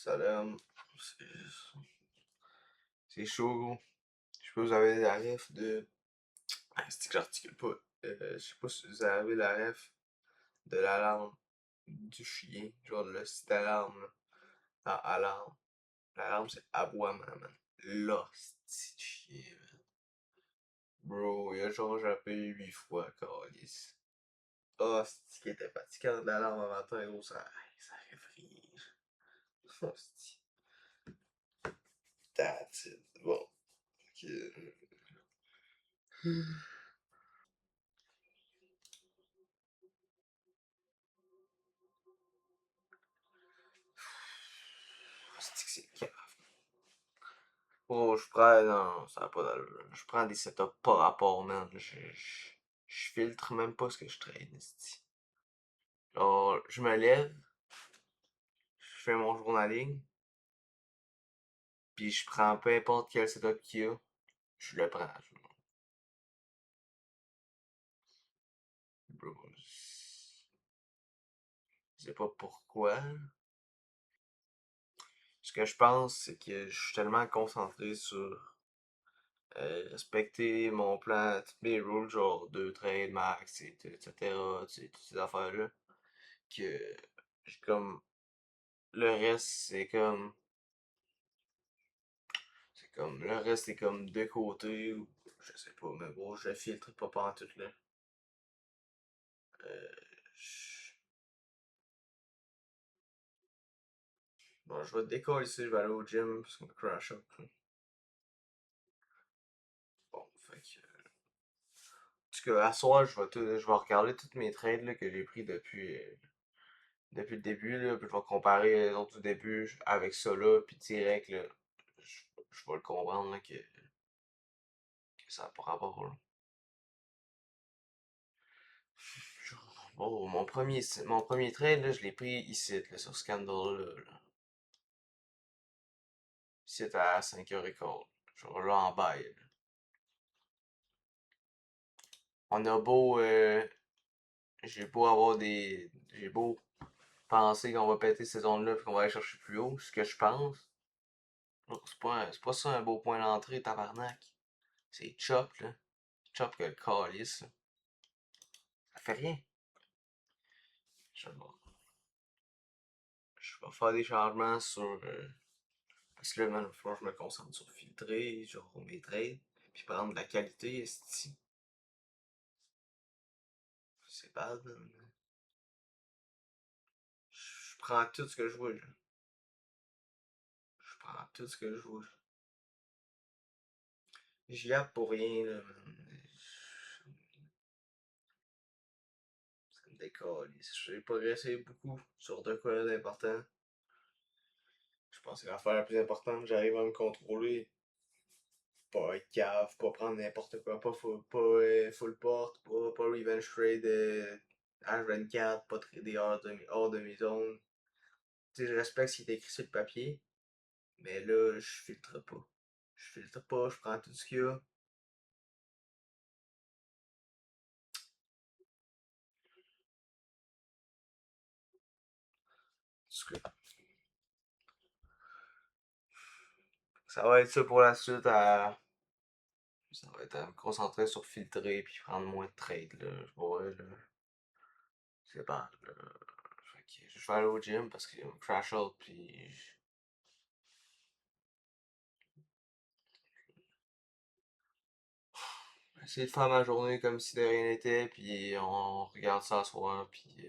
Salam. C'est c'est chaud, gros. Je sais pas si vous avez la ref de. Ah, c'est que j'articule pas. Je sais pas si vous avez la ref de l'alarme du chien. Genre le site d'alarme, là. Dans alarme. L'alarme, c'est aboiement, man. L'hostie de chien, man. Bro, il a genre jappé 8 fois, calice. Hostie, qui était fatigant de l'alarme en matin, gros, ça fait rire. Hostie. That's it. Bon. Ok. Hostie que c'est cave. Oh, je prends. Non, ça va pas d'allure. Je prends des setups pas rapport, man. Je filtre même pas ce que je traîne, esti. Genre, je me lève, je fais mon journaling, puis je prends peu importe quel setup qu'il y a, je le prends. Bro, je sais pas pourquoi. Ce que je pense, c'est que je suis tellement concentré sur respecter mon plan, toutes mes rules, genre 2 trades max, etc. Tu sais, toutes ces affaires-là, que j'ai comme. Le reste, le reste, c'est comme de côté, ou je sais pas, mais bon, je filtre pas pantoute, là. Euh, je- bon, je vais te décoller ici, je vais aller au gym, parce qu'on va crash up, là. Bon, fait que. En tout cas, à soir, je vais regarder tous mes trades là, que j'ai pris depuis le début, là, puis je vais comparer les autres du début avec ça là, puis direct, là, je vais le comprendre là, que ça n'a pas rapport. Là. Bon, mon premier trade, là, je l'ai pris ici, là, sur Scandal, là. Ici, à 5h15. Genre là, en bail, là. On a beau, j'ai beau penser qu'on va péter ces zones-là, puis qu'on va aller chercher plus haut, ce que je pense. C'est pas ça un beau point d'entrée, tabarnak. C'est chop, là. Chop que le calice, là. Ça fait rien. Je vais, je vais faire des changements sur. Parce que là, man, il va falloir que je me concentre sur filtrer, genre mes trades, puis prendre de la qualité, esti. C'est bad, man. Je prends tout ce que je vois, là. Je prends tout ce que je vois. J'y yappe pour rien, là, man. Ça me décalisse. J'ai progressé beaucoup sur de quoi d'important. Je pense que l'affaire la plus importante, j'arrive à me contrôler. Pas être cave, pas prendre n'importe quoi, pas full porte, pas revenge trade H24, pas trader hors de mes zones. Tu sais, je respecte ce qui est écrit sur le papier, mais là, je filtre pas. Je filtre pas, je prends tout ce qu'il y a. En tout cas, ça va être ça pour la suite. Ça va être à me concentrer sur filtrer puis prendre moins de trades, là. Ouais, là. C'est pas. Fait que je vais aller au gym parce qu'il me crash out puis essayer de faire ma journée comme si de rien n'était, puis on regarde ça à soir, puis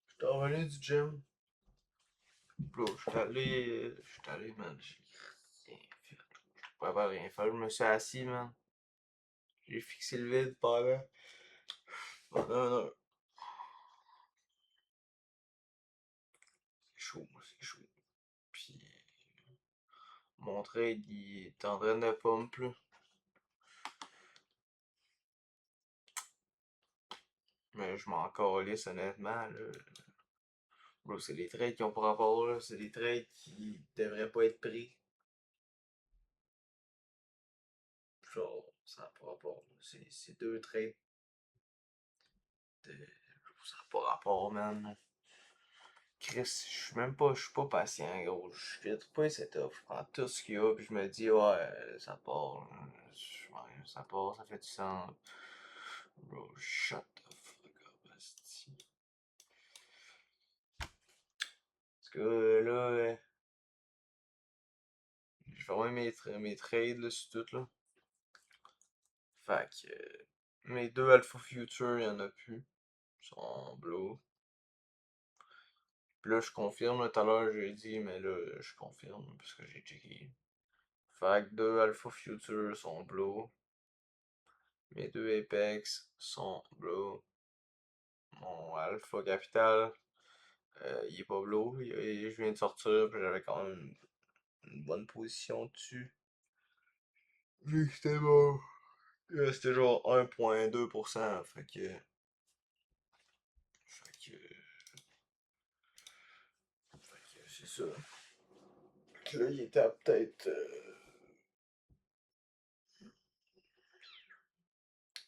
je suis revenu du gym. Bro, je suis allé, man, j'ai rien fait. Je pouvais pas rien faire, je me suis assis, man. J'ai fixé le vide pendant 1 heure. C'est chaud, moi, c'est chaud. Puis mon trade, il est en train de pump, là. Mais je m'en calisse, honnêtement, là. Bro, c'est des trades qui ont pas rapport, là. C'est des trades qui devraient pas être pris. Genre, ça n'a pas rapport. C'est 2 trades de. Ça n'a pas rapport, man. Chris, je suis pas patient, gros. Je filtre pas les setups, je prends tout ce qu'il y a, puis je me dis, ouais, ça part, ouais, ça part, ça fait du sens. Bro, shut the fuck up, asti. Parce que là, j'ai fermé mes trades, là, sur tout, là. Fait que, mes deux Alpha Future, y'en a plus. Ils sont en blue. Puis là, je confirme, là, tout à l'heure, j'ai dit, mais là, je confirme, parce que j'ai checké. Fait que deux Alpha Future sont blue. Mes deux Apex sont blue. Mon Alpha Capital, il est pas blue. Je viens de sortir, puis j'avais quand même une bonne position dessus. Vu que c'était bon. C'était genre 1,2%. Fait que c'est ça. Que là, il était à peut-être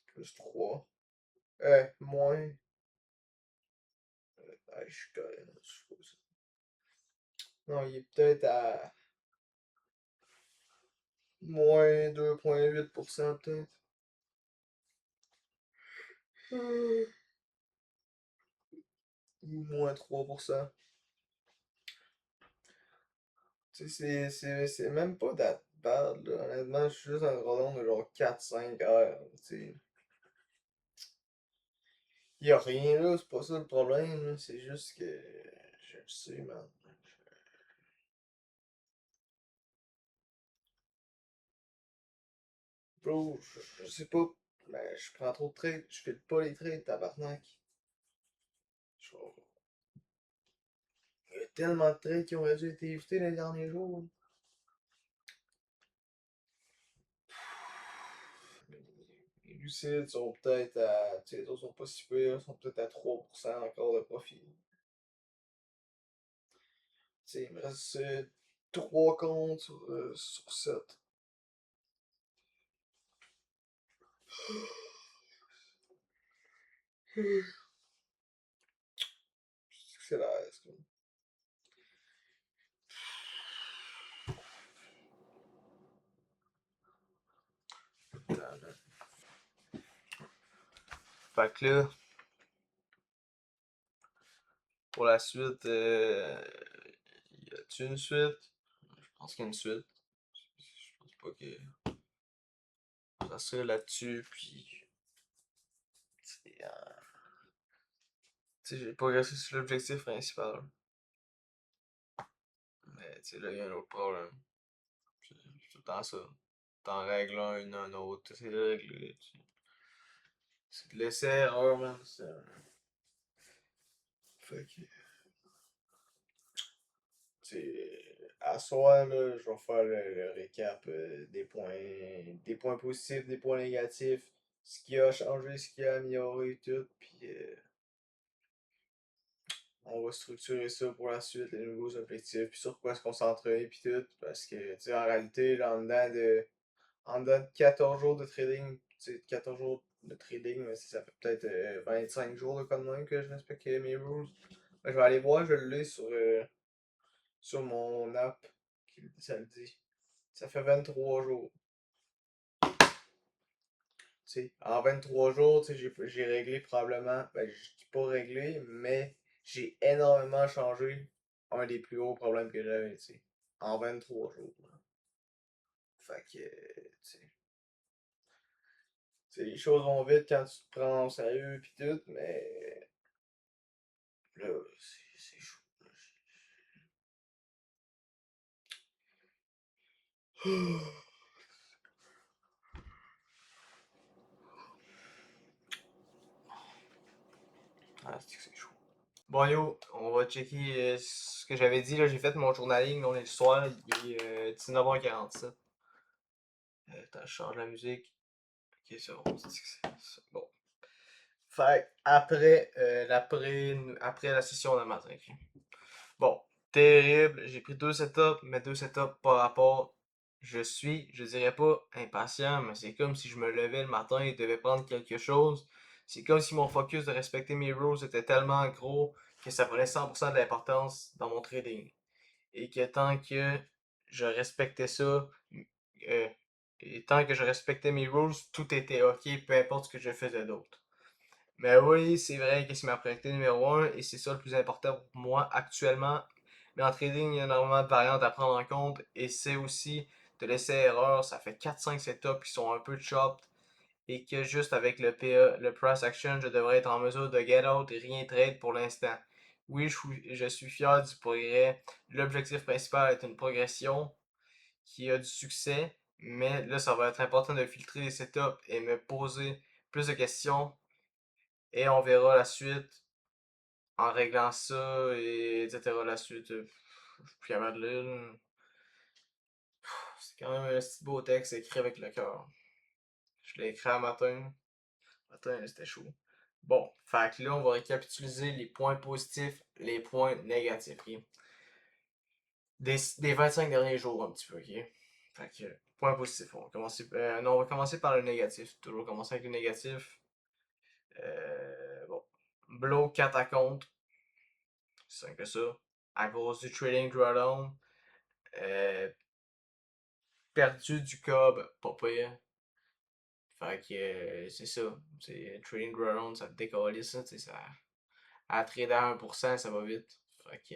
plus 3. Moins. Je suis correct. Je sais pas ça. Non, il est peut-être à moins 2,8% peut-être. Ou moins 3%. Tu sais, c'est même pas that bad, là. Honnêtement, je suis juste un rodon de genre 4-5 heures. Tu sais. Y'a rien là, c'est pas ça le problème, là. C'est juste que. Je le sais, man. Bro, je sais pas. Mais je prends trop de trades. Je file pas les trades, tabarnak. Genre, il y a tellement de trades qui ont dû être évités les derniers jours. Les Lucides sont peut-être à. Tu sais, les autres sont pas si pires, ils sont peut-être à 3% encore de profit. Tu sais, il me reste 3 comptes sur 7. C'est la S, quoi. Putain, man. Fait que là, pour la suite, y a-tu une suite? Je pense qu'il y a une suite. Je pense pas que ça serait là-dessus, puis. Tu sais, j'ai progressé sur l'objectif principal. Mais tu sais, là, il y a un autre problème. C'est tout le temps ça. T'en règles un autre, t'essaies de régler. C'est de laisser erreur, man. Fait que, tu sais, à soir, là, je vais faire le récap des points positifs, des points négatifs, ce qui a changé, ce qui a amélioré, tout. Puis, on va structurer ça pour la suite, les nouveaux objectifs, puis sur quoi se concentrer, puis tout. Parce que, tu sais, en réalité, là, en dedans de 14 jours de trading, tu sais, 14 jours de trading, mais ça fait peut-être 25 jours de comme même que je respecte mes rules. Ben, je vais aller voir, je l'ai sur mon app, ça le dit. Ça fait 23 jours. T'sais, en 23 jours, j'ai réglé probablement, ben, je dis pas réglé, mais j'ai énormément changé un des plus gros problèmes que j'avais, en 23 jours. Fait que, les choses vont vite quand tu te prends au sérieux pis tout, mais là, c'est chaud. Ah, c'est chaud. Bon yo, on va checker ce que j'avais dit, là, j'ai fait mon journaling, on est le soir, il est 19h47. Attends, je change la musique. Ok, c'est bon, c'est bon. Fait après la session de matin. Ok. Bon, terrible. J'ai pris deux setups, mais deux setups par rapport. Je dirais pas impatient, mais c'est comme si je me levais le matin et devais prendre quelque chose. C'est comme si mon focus de respecter mes rules était tellement gros que ça prenait 100% de l'importance dans mon trading. Et que tant que je respectais ça, euh, et tant que je respectais mes rules, tout était ok, peu importe ce que je faisais d'autre. Mais oui, c'est vrai que c'est ma priorité numéro un et c'est ça le plus important pour moi actuellement. Mais en trading, il y a énormément de variantes à prendre en compte et c'est aussi de laisser erreur. Ça fait 4-5 setups qui sont un peu chopped et que juste avec le PA, le price action, je devrais être en mesure de get out et rien trade pour l'instant. Oui, je suis fier du progrès. L'objectif principal est une progression qui a du succès, mais là, ça va être important de filtrer les setups et me poser plus de questions et on verra la suite en réglant ça et etc. La suite, je suis plus capable de lire. C'est quand même un petit beau texte écrit avec le cœur. Je l'ai écrit un matin. Matin, c'était chaud. Bon, fait que là, on va récapituler les points positifs, les points négatifs. Ok? Des 25 derniers jours, un petit peu. Ok? Fait que, point positif. Non, on va commencer par le négatif. Toujours commencer avec le négatif. Bon. Blow 4 à compte. C'est simple que ça. À cause du trading drawdown. Euh, Perdu du cob, pas pire. Fait que c'est ça. C'est trading drawdown, ça te décalisse ça, tu sais, ça. À trader à 1%, ça va vite. Fait que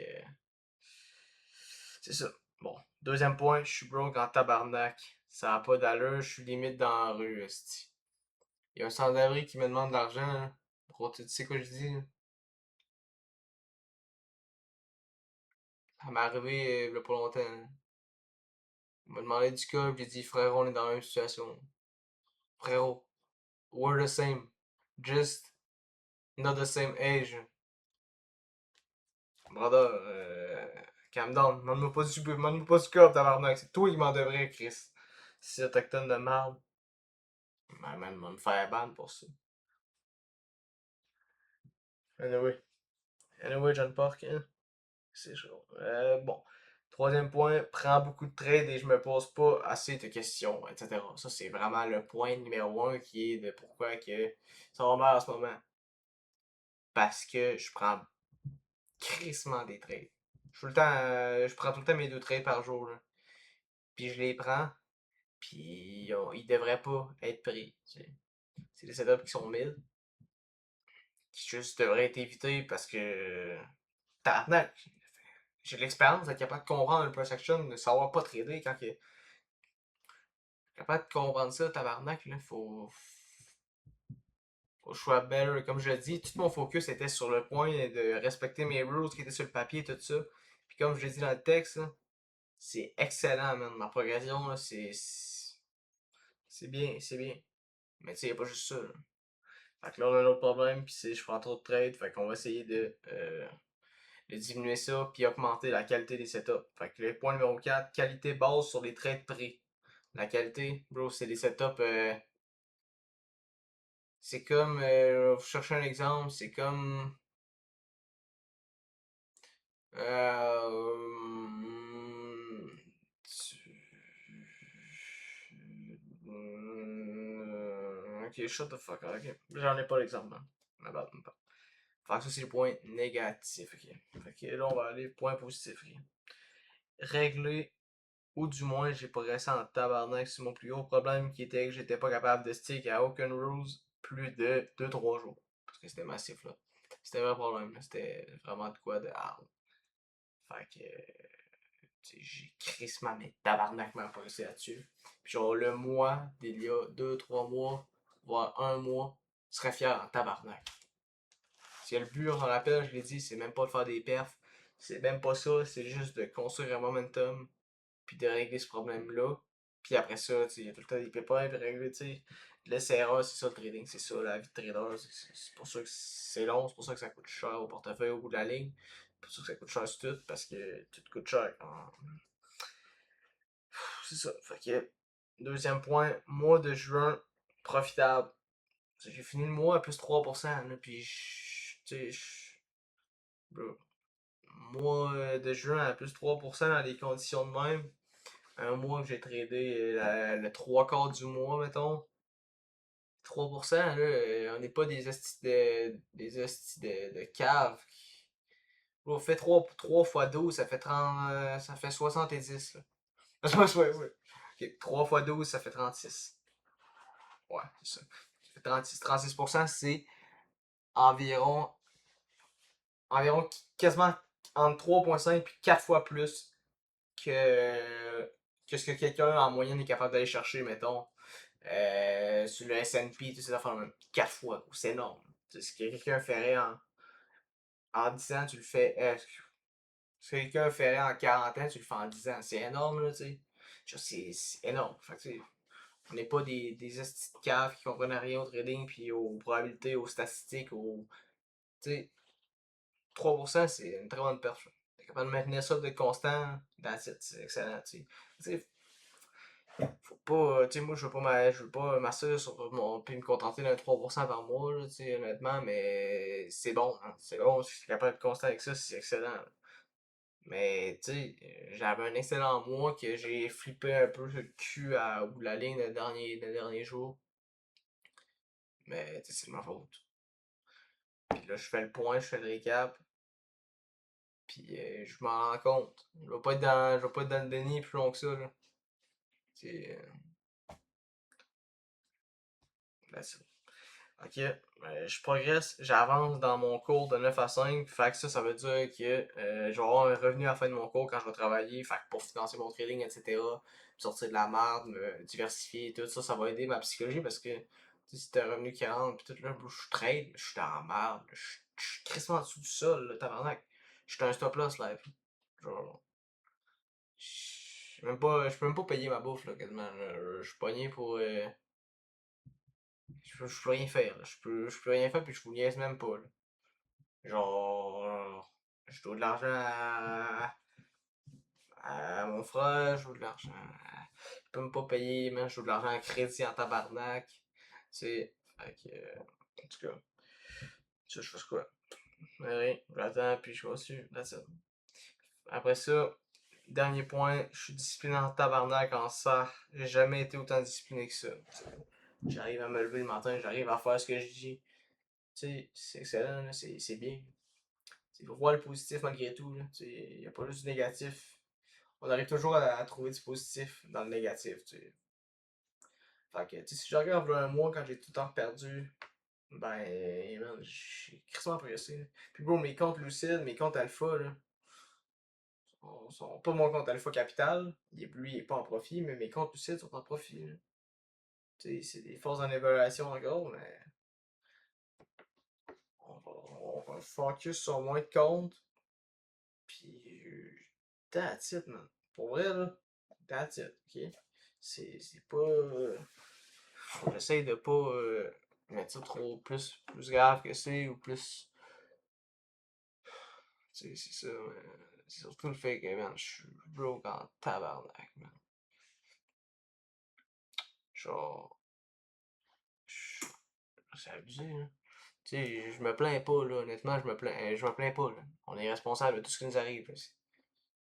c'est ça. Bon. Deuxième point, je suis broke en tabarnak. Ça a pas d'allure, je suis limite dans la rue, esti. Il y a un sans-abri qui me demande de l'argent, hein. Gros, tu sais quoi je dis, là? Ça m'est arrivé il y a pas longtemps, hein. Il m'a demandé du cob, j'ai dit frérot, on est dans la même situation. Frérot, we're the same. Just not the same age. Brother, calm down. Demande-moi pas du cob, tabarnak. C'est toi qui m'en devrais, Chris. Si autochtone de marde. Même me faire ban pour ça. Anyway. Anyway, John Park, hein? C'est chaud. Bon. Troisième point, prends beaucoup de trades et je me pose pas assez de questions, etc. Ça, c'est vraiment le point numéro un qui est de pourquoi que ça va mal en ce moment. Parce que je prends crissement des trades. Je prends tout le temps mes 2 trades par jour, là. Puis je les prends, puis ils devraient pas être pris. C'est des setups qui sont mid, qui juste devraient être évités parce que. Tabarnak! J'ai de l'expérience d'être capable de comprendre le price action, de savoir pas trader quand que. Capable de comprendre ça, tabarnak, là, faut que je sois better. Comme je l'ai dit, tout mon focus était sur le point de respecter mes rules qui étaient sur le papier et tout ça. Puis comme je l'ai dit dans le texte, là, c'est excellent, man. Ma progression, là, c'est bien, c'est bien. Mais tu sais, y a pas juste ça, là. Fait que là, on a un autre problème, puis c'est je prends trop de trades, fait qu'on va essayer de diminuer ça, puis augmenter la qualité des setups. Fait que le point numéro 4, qualité base sur les trades prix. La qualité, bro, c'est des setups. C'est comme. Vous cherchez un exemple, c'est comme. Ok, shut the fuck up, ok. J'en ai pas l'exemple, hein. Ma bad, ma bad. Fait que ça, c'est le point négatif, ok. Fait que là, on va aller point positif, ok. Régler, ou du moins, j'ai progressé en tabarnak sur mon plus gros problème qui était que j'étais pas capable de stick à aucun rules plus de 2-3 jours. Parce que c'était massif, là. C'était un vrai problème, là. C'était vraiment de quoi de hard. Fait que j'ai crissement mes tabarnak m'a progressé là-dessus. Puis genre le mois d'il y a 2-3 mois, voire un mois, je serais fier en tabarnak. Si le but, on rappelle, je l'ai dit, c'est même pas de faire des perfs. C'est même pas ça, c'est juste de construire un momentum, puis de régler ce problème-là. Puis après ça, il y a tout le temps des pépins, puis régler, tu sais. Laisser erreur, c'est ça le trading, c'est ça la vie de trader. C'est pour ça que c'est long, c'est pour ça que ça coûte cher au portefeuille au bout de la ligne. C'est pour ça que ça coûte cher sur tout, parce que tout coûte cher quand. C'est ça. Fait que, deuxième point, mois de juin, profitable. J'ai fini le mois à plus 3%, là, puis tu sais, mois de juin à plus 3% dans les conditions de même. Un mois que j'ai tradé le 3 quarts du mois, mettons. 3%, là, on n'est pas des hosties de caves Fait 3 fois 12, ça fait 30, ça fait 70, là. Ouais. Ok, 3 fois 12, ça fait 36. Ouais, c'est ça. Ça fait 36%, c'est environ, environ quasiment entre 3,5 et 4 fois plus que ce que quelqu'un en moyenne est capable d'aller chercher, mettons, sur le S&P, tout ces affaires même. 4 fois, c'est énorme. C'est ce que quelqu'un ferait en 10 ans, tu le fais. Ce que quelqu'un ferait en 40 ans, tu le fais en 10 ans. C'est énorme, là, tu sais. C'est énorme. Fait que, tu sais, on n'est pas des estis de caves qui comprennent rien au trading, puis aux probabilités, aux statistiques, aux. Tu sais, 3%, c'est une très bonne perche. T'es capable de maintenir ça de constant, that's it, c'est excellent, tu sais. Tu sais, faut pas, tu sais, moi, je veux pas m'assurer sur mon, puis me contenter d'un 3% par mois, là, tu sais, honnêtement, mais c'est bon, hein, c'est bon, si je suis capable de constant avec ça, c'est excellent, là. Mais, tu sais, j'avais un excellent mois que j'ai flippé un peu le cul à bout de la ligne le dernier jour, mais, tu sais, c'est de ma faute. Puis là, je fais le point, je fais le récap, puis je m'en rends compte. Je vais pas être dans le déni plus long que ça, là. C'est, ben, ok, je progresse, j'avance dans mon cours de 9 à 5. Fait que ça veut dire que je vais avoir un revenu à la fin de mon cours quand je vais travailler. Fait que pour financer mon trading, etc., sortir de la merde, me diversifier et tout ça, ça va aider ma psychologie parce que si t'as un revenu qui rentre, pis tout là, je trade, je suis dans la merde, je suis crissement en dessous du sol, là, tabarnak. Je suis un stop loss live. Genre, je peux même pas payer ma bouffe, là, quasiment. Là. Je suis pogné pour. Je peux rien faire, là. Je peux rien faire, puis je vous niaise même pas, là. Genre, je dois de l'argent à mon frère, je dois de l'argent. Je peux même pas payer, man, je dois de l'argent à crédit en tabarnak. Tu sais, fait que, en tout cas, ça, je fais quoi? Rien, j'attends, puis je continue, that's it. Après ça, dernier point, je suis discipliné en tabarnak en ça. J'ai jamais été autant discipliné que ça. J'arrive à me lever le matin, j'arrive à faire ce que je dis. Tu sais, c'est excellent, c'est bien. Il faut voir le positif malgré tout. Il n'y a pas juste du négatif. On arrive toujours à trouver du positif dans le négatif. T'sais. Fait que si je regarde un mois quand j'ai tout le temps perdu, ben, man, j'ai crissement progressé. Puis bon, mes comptes lucides, mes comptes alpha, là, sont pas mon compte alpha capital. Lui, il est pas en profit, mais mes comptes lucides sont en profit. C'est des forces en évaluation encore, mais on va focus sur moins de comptes. Puis, that's it, man. Pour vrai, là, that's it, ok? C'est pas. J'essaye de pas mettre ça trop plus grave que c'est ou plus. C'est ça, c'est surtout le fait que, man, je suis broke en tabarnak, man. Genre. je- C'est abusé, hein. Tu sais, je me plains pas, là, honnêtement, je me plains pas, là. On est responsable de tout ce qui nous arrive, là.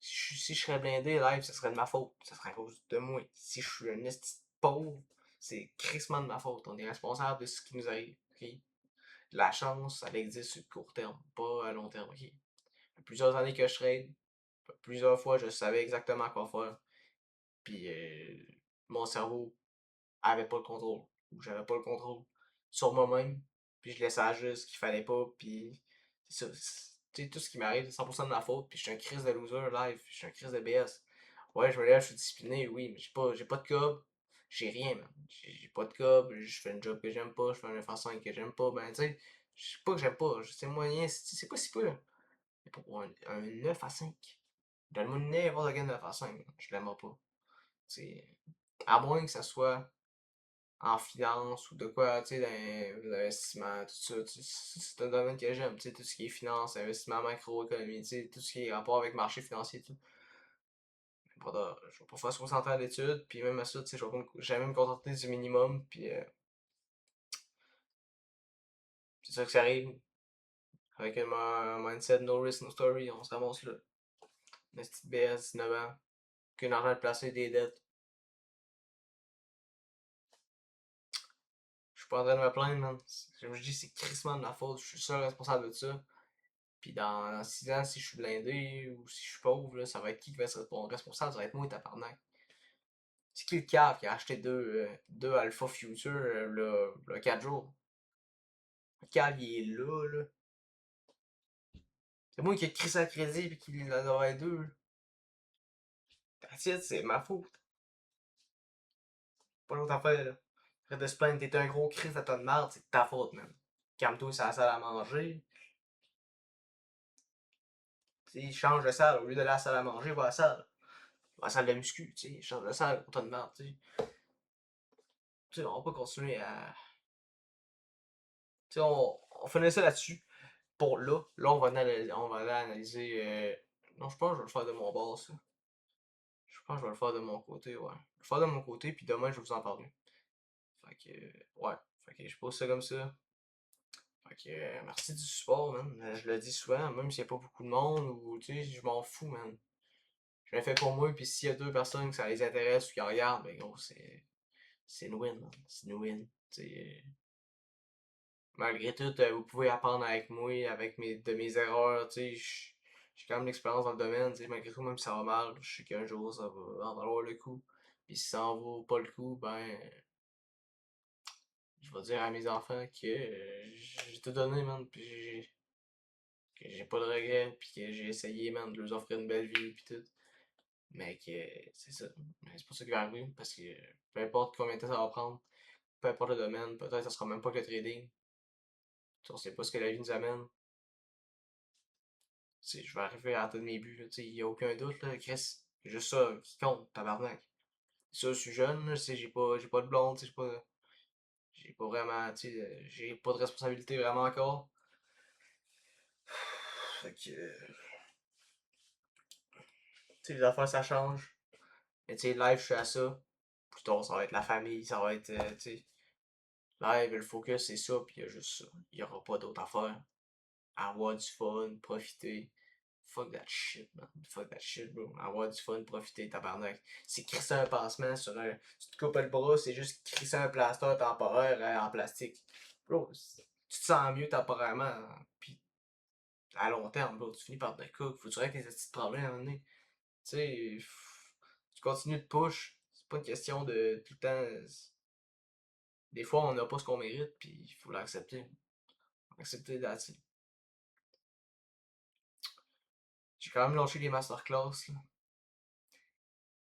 Si je serais blindé live, ça serait de ma faute. Ça serait à cause de moi. Si je suis un esti pauvre, c'est crissement de ma faute. On est responsable de ce qui nous arrive. Ok? La chance, elle existe sur le court terme, pas à long terme. Ok? Ça fait plusieurs années que je trade. Plusieurs fois, je savais exactement quoi faire. Puis mon cerveau avait pas le contrôle. Ou j'avais pas le contrôle sur moi-même. Puis je laissais agir ce qu'il fallait pas. Puis c'est ça. Tu sais, tout ce qui m'arrive, c'est 100% de ma faute. Puis je suis un crise de loser live. Je suis un crise de BS. Ouais, je me lève, je suis discipliné, oui, mais j'ai pas de cob. J'ai rien, man. J'ai pas de cob. Je fais un job que j'aime pas. Je fais un 9 à 5 que j'aime pas. Ben, tu sais, je sais pas que j'aime pas. C'est moyen. C'est pas si peu. Mais pour un 9 à 5. Donne-moi n'importe quel 9 à 5. Je l'aimerais pas. C'est à moins que ça soit en finance ou de quoi, tu sais, dans l'investissement, tout ça. C'est un domaine que j'aime, tu sais, tout ce qui est finance, investissement, macroéconomie, tu sais, tout ce qui est rapport avec le marché financier et tout. Je vais pas faire 60 ans d'études, puis même à ça, tu sais, je vais même me contenter du minimum, puis c'est ça que ça arrive. Avec un mindset no risk, no story, on se ramasse là. Une petite BS, 19 ans, qu'un argent de placer des dettes. Je suis pas en train de me plaindre, man. Comme je dis, c'est crissement de ma faute, je suis seul responsable de ça. Puis dans 6 ans, si je suis blindé ou si je suis pauvre, là, ça va être qui va être responsable? Ça va être moi, tabarnak. C'est qui le cave qui a acheté deux Alpha Future là, 4 jours? Le cave, il est là. C'est moi qui ai écrit ça à crédit pis qui en aurait deux. C'est ma faute. Pas l'autre affaire, là. Arrête de se plaindre, t'es un gros Chris à ton de merde, c'est ta faute, man. Calme-toi, c'est la salle à manger. Tu change de salle. Au lieu de la salle à manger, va à la salle. Va à la salle de muscu, tu sais. Change de salle, pour ton de merde, tu sais. Tu sais, on va pas continuer à. Tu sais, on finit ça là-dessus. Pour là, on va aller analyser. Non, je pense que je vais le faire de mon bord, ça. Je pense que je vais le faire de mon côté, ouais. Je vais le faire de mon côté, puis demain, je vais vous en parler. Fait que, ouais. Fait que je pose ça comme ça. Fait que, merci du support, man. Je le dis souvent, même s'il n'y a pas beaucoup de monde, ou, tu sais, je m'en fous, man. Je l'ai fait pour moi, puis s'il y a deux personnes que ça les intéresse ou qui en regardent, ben gros, c'est une win, man. C'est une win. Tu sais, malgré tout, vous pouvez apprendre avec moi, avec de mes erreurs, tu sais, j'ai quand même l'expérience dans le domaine, tu sais, malgré tout, même si ça va mal, je sais qu'un jour ça va en valoir le coup. Puis si ça en vaut pas le coup, ben, je vais dire à mes enfants que j'ai tout donné, man, puis que j'ai pas de regrets, puis que j'ai essayé, man, de leur offrir une belle vie, puis tout. Mais que c'est ça. Mais c'est pas ça qui va arriver, parce que peu importe combien de temps ça va prendre, peu importe le domaine, peut-être ça sera même pas que le trading. On sait pas ce que la vie nous amène. T'sais, je vais arriver à atteindre mes buts, il n'y a aucun doute, là, Chris. C'est juste ça qui compte, tabarnak. Ça, je suis jeune, là, j'ai pas de blonde, j'ai pas vraiment, j'ai pas de responsabilité vraiment encore. Fait que, les affaires, ça change. Mais live, je suis à ça. Plus tard, ça va être la famille, ça va être, live, le focus, c'est ça, puis il y a juste ça. Il y aura pas d'autres affaires. Avoir du fun, profiter. Fuck that shit, man. Fuck that shit, bro. Avoir du fun, profiter, tabarnak. C'est crisser un pansement sur un. Tu te coupes le bras, c'est juste crisser un plaster temporaire en plastique. Bro, tu te sens mieux temporairement, hein, puis à long terme, bro, tu finis par te cook. Faut que tu règles tes petits problèmes à un moment donné. Tu sais, tu continues de push. C'est pas une question de tout le temps. Des fois, on n'a pas ce qu'on mérite, puis il faut l'accepter. Accepter d'attitude. J'ai quand même lâché les masterclass, là.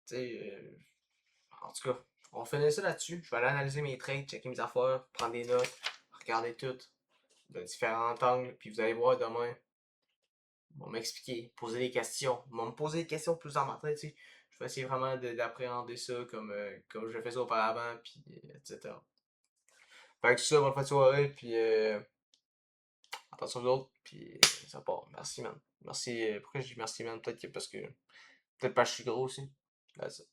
Tu sais, en tout cas, on finit ça là-dessus. Je vais aller analyser mes trades, checker mes affaires, prendre des notes, regarder tout de différents angles, puis vous allez voir demain. Ils vont m'expliquer, poser des questions. Ils vont me poser des questions plus dans ma tête, tu sais. Je vais essayer vraiment d'appréhender ça comme je le faisais auparavant, puis etc. Fait que tout ça, bonne fin de soirée, puis attention aux autres, puis ça part. Merci, man. Merci. Pourquoi je dis merci, man? Peut-être parce que je suis gros aussi. That's it.